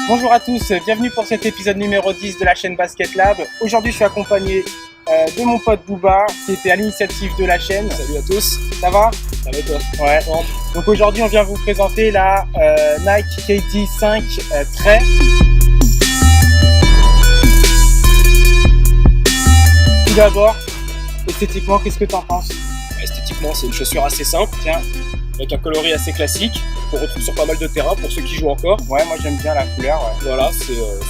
Bonjour à tous, bienvenue pour cet épisode numéro 10 de la chaîne Basket Lab. Aujourd'hui je suis accompagné de mon pote Booba qui était à l'initiative de la chaîne. Salut à tous. Ça va? Ça va et toi? Ouais. Donc aujourd'hui on vient vous présenter la Nike KD 5 Trait. Tout d'abord, esthétiquement, qu'est-ce que tu en penses? Esthétiquement, c'est une chaussure assez simple, Tiens. avec un coloris assez classique, qu'on retrouve sur pas mal de terrains pour ceux qui jouent encore. Ouais, moi j'aime bien la couleur. Ouais. Voilà,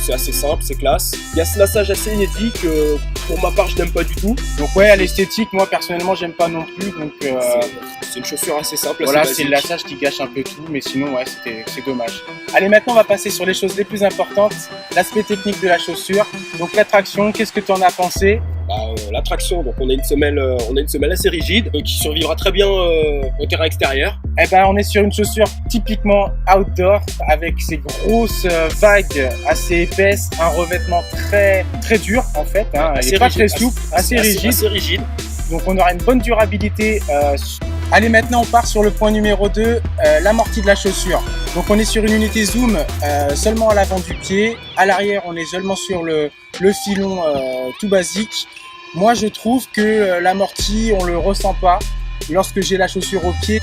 c'est assez simple, c'est classe. Il y a ce lassage assez inédit que pour ma part je n'aime pas du tout. Donc ouais, à l'esthétique, moi personnellement j'aime pas non plus. Donc C'est une chaussure assez simple, voilà, assez c'est le basique. lassage qui gâche un peu tout, mais sinon ouais, c'est dommage. Allez, maintenant on va passer sur les choses les plus importantes, l'aspect technique de la chaussure. Donc la traction, qu'est-ce que tu en as pensé? La traction, donc on a une semelle assez rigide qui survivra très bien au terrain extérieur. Eh ben, on est sur une chaussure typiquement outdoor avec ces grosses vagues assez épaisses, un revêtement très très dur en fait, hein. Il est pas très souple, assez rigide. Donc on aura une bonne durabilité. Allez, maintenant on part sur le point numéro 2, l'amorti de la chaussure. Donc on est sur une unité zoom seulement à l'avant du pied. À l'arrière on est seulement sur le filon tout basique. Moi je trouve que l'amorti on le ressent pas lorsque j'ai la chaussure au pied.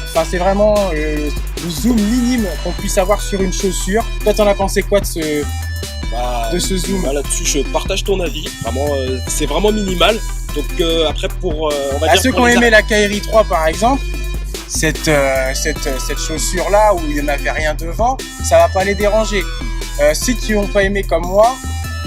Enfin, c'est vraiment le zoom minime qu'on puisse avoir sur une chaussure. Toi t'en as pensé quoi de ce zoom? Là-dessus je partage ton avis. Vraiment, c'est vraiment minimal. Donc après pour on va À dire ceux qui ont aimé la KRI 3 par exemple, cette chaussure là où il n'y en avait rien devant, ça va pas les déranger. Ceux qui n'ont pas aimé comme moi,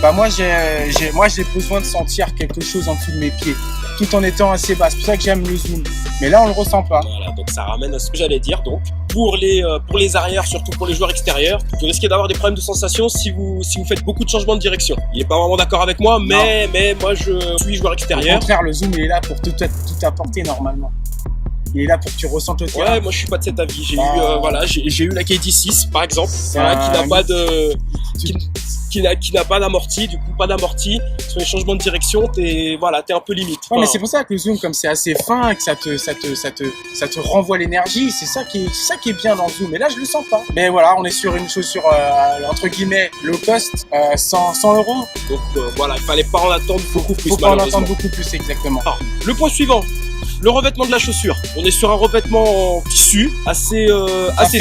bah moi j'ai besoin de sentir quelque chose en dessous de mes pieds, tout en étant assez bas. C'est pour ça que j'aime le zoom. Mais là on le ressent pas. Voilà, donc ça ramène à ce que j'allais dire. Donc pour les arrières, surtout pour les joueurs extérieurs, vous risquez d'avoir des problèmes de sensation si vous faites beaucoup de changements de direction. Il est pas vraiment d'accord avec moi, mais moi je suis joueur Au extérieur. contraire, le zoom il est là pour tout apporter normalement. Il est là pour que tu ressentes le terrain. Ouais, moi je suis pas de cet avis. Bah. J'ai eu la KD6 par exemple, C'est voilà, un qui n'a pas mythe. de qui n'a pas d'amorti, du coup pas d'amorti sur les changements de direction, t'es un peu limite. Ouais, mais c'est pour ça que le zoom, comme c'est assez fin, que ça te renvoie l'énergie, c'est ça qui est bien dans le zoom. Et là, je le sens pas. Mais voilà, on est sur une chaussure entre guillemets low cost, 100 €. Donc voilà, il fallait pas en attendre beaucoup plus. Faut pas en Malheureusement. attendre beaucoup plus, exactement. Alors, le point suivant, le revêtement de la chaussure. On est sur un revêtement en tissu assez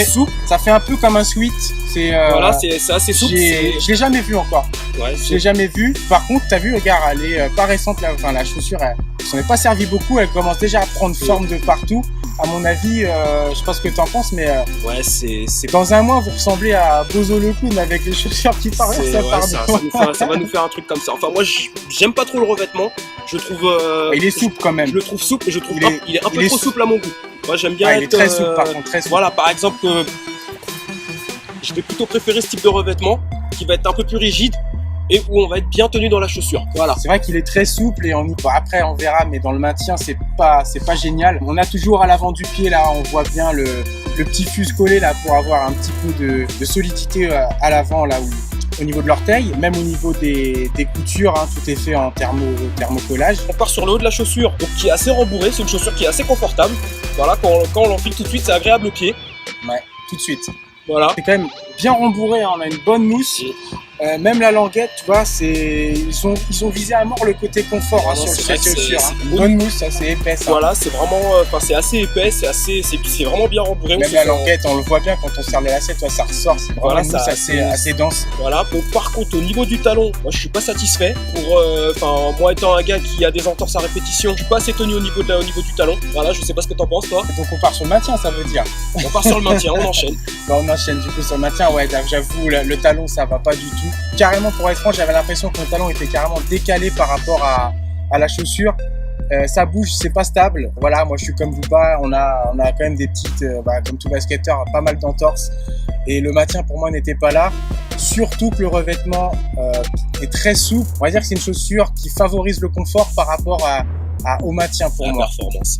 souple. Ça fait un peu comme un sweat. Voilà, c'est assez souple. Je l'ai jamais vu encore. Ouais, Je l'ai jamais vu. Par contre, t'as vu, regarde, elle est pas récente. La chaussure, elle s'en est pas servi beaucoup. Elle commence déjà à prendre forme de partout. À mon avis, je sais pas ce que t'en penses, mais ouais, c'est dans un mois, vous ressemblez à Bozo le clown avec les chaussures qui partent. ça va nous faire un truc comme ça. Enfin, moi, j'aime pas trop le revêtement. Je trouve. Il est souple quand même. Je le trouve souple et je trouve il est un peu il est trop souple à mon goût. Moi, j'aime bien il est très souple, par contre, très souple. Voilà, par exemple, je vais plutôt préférer ce type de revêtement qui va être un peu plus rigide et où on va être bien tenu dans la chaussure. Voilà. C'est vrai qu'il est très souple et après on verra, mais dans le maintien c'est pas génial. On a toujours à l'avant du pied là, on voit bien le petit fuse collé là pour avoir un petit peu de solidité à l'avant là où au niveau de l'orteil, même au niveau des coutures, hein, tout est fait en thermocollage. On part sur le haut de la chaussure, donc qui est assez rembourré, c'est une chaussure qui est assez confortable. Voilà, quand on l'enfile tout de suite, c'est agréable au pied. Ouais, tout de suite. Voilà. C'est quand même bien rembourré, hein, on a une bonne mousse. Même la languette, tu vois, ils ont visé à mort le côté confort hein, sur cette chaussure. Une bonne mousse, c'est épaisse. Hein. Voilà, c'est vraiment, c'est assez épais, c'est vraiment bien rembourré. Même la languette, on le voit bien quand on serre les lacets, toi, ça ressort, c'est vraiment voilà, une mousse assez dense. Voilà. Donc, par contre, au niveau du talon, moi, je suis pas satisfait. Moi étant un gars qui a des entorses à répétition, je suis pas assez tenu au niveau du talon. Voilà, je sais pas ce que t'en penses, toi. Donc on part sur le maintien, ça veut dire. On part sur le maintien, on enchaîne. Bah, on enchaîne du coup sur le maintien, ouais, j'avoue, le talon, ça va pas du tout. Carrément, pour être franc, j'avais l'impression que le talon était carrément décalé par rapport à la chaussure. Ça bouge, c'est pas stable. Voilà, moi je suis comme vous pas, on a quand même des petites, comme tout basketteur, pas mal d'entorses. Et le maintien pour moi n'était pas là. Surtout que le revêtement est très souple. On va dire que c'est une chaussure qui favorise le confort par rapport au maintien pour moi.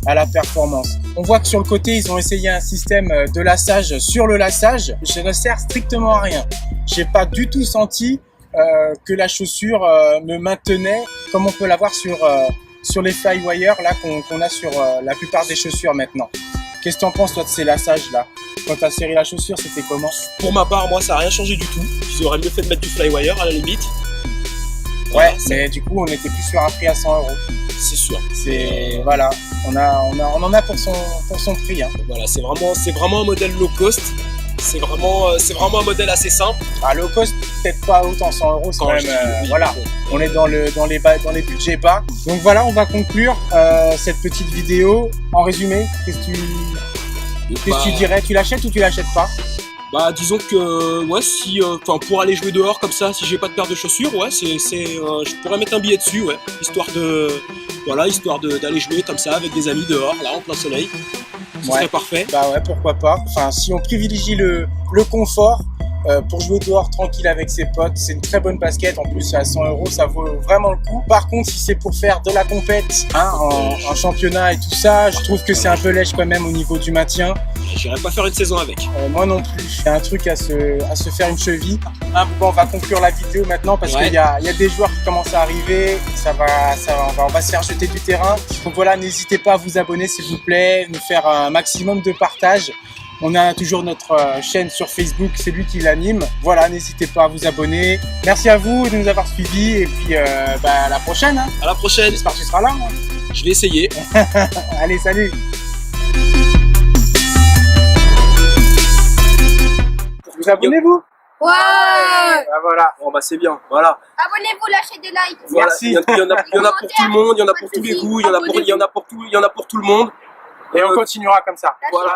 À la performance. On voit que sur le côté, ils ont essayé un système de lassage sur le lassage. Je ne sers strictement à rien. J'ai pas du tout senti que la chaussure me maintenait comme on peut l'avoir sur les Flywire là qu'on a sur la plupart des chaussures maintenant. Qu'est-ce que t'en penses, toi, de ces lassages là? Quand t'as serré la chaussure, c'était comment? Pour ma part, moi, ça n'a rien changé du tout. Ils auraient mieux fait de mettre du flywire à la limite. Ouais, mais du coup, on était plus sur un prix à 100 €. C'est sûr. C'est voilà, on en a pour son prix. Hein. Voilà, c'est vraiment un modèle low cost. C'est vraiment un modèle assez simple. Ah, low cost, peut-être pas autant, 100 €, c'est quand même, oui, voilà, bon. on est dans les budgets bas. Donc voilà, on va conclure cette petite vidéo. En résumé, qu'est-ce que tu dirais? Tu l'achètes ou tu l'achètes pas? Bah disons que ouais, si pour aller jouer dehors comme ça, si j'ai pas de paire de chaussures, ouais, je pourrais mettre un billet dessus, ouais, histoire d'aller jouer comme ça avec des amis dehors, là en plein soleil. Ce serait parfait. Bah ouais, pourquoi pas. Enfin, si on privilégie le confort pour jouer dehors tranquille avec ses potes, c'est une très bonne basket. En plus, à 100 €, ça vaut vraiment le coup. Par contre, si c'est pour faire de la compète, hein, en championnat et tout ça, je trouve que c'est un peu lèche quand même au niveau du maintien. J'irai pas faire une saison avec. Moi non plus. Il y a un truc à se faire une cheville. Hein, bon, on va conclure la vidéo maintenant parce qu'il y a des joueurs qui commencent à arriver. On va se faire jeter du terrain. Donc voilà, n'hésitez pas à vous abonner s'il vous plaît, nous faire un maximum de partage. On a toujours notre chaîne sur Facebook, c'est lui qui l'anime. Voilà, n'hésitez pas à vous abonner. Merci à vous de nous avoir suivis et puis à la prochaine. Hein. À la prochaine. J'espère que tu seras là. Hein. Je vais essayer. Allez, salut. Vous abonnez-vous? Ouais. Ah, voilà. Bon bah c'est bien, voilà. Abonnez-vous, lâchez des likes. Voilà. Merci. Il y en a pour tout le monde, il y en a pour tous les goûts, il y en a pour tout le monde. Et on continuera comme ça. Voilà.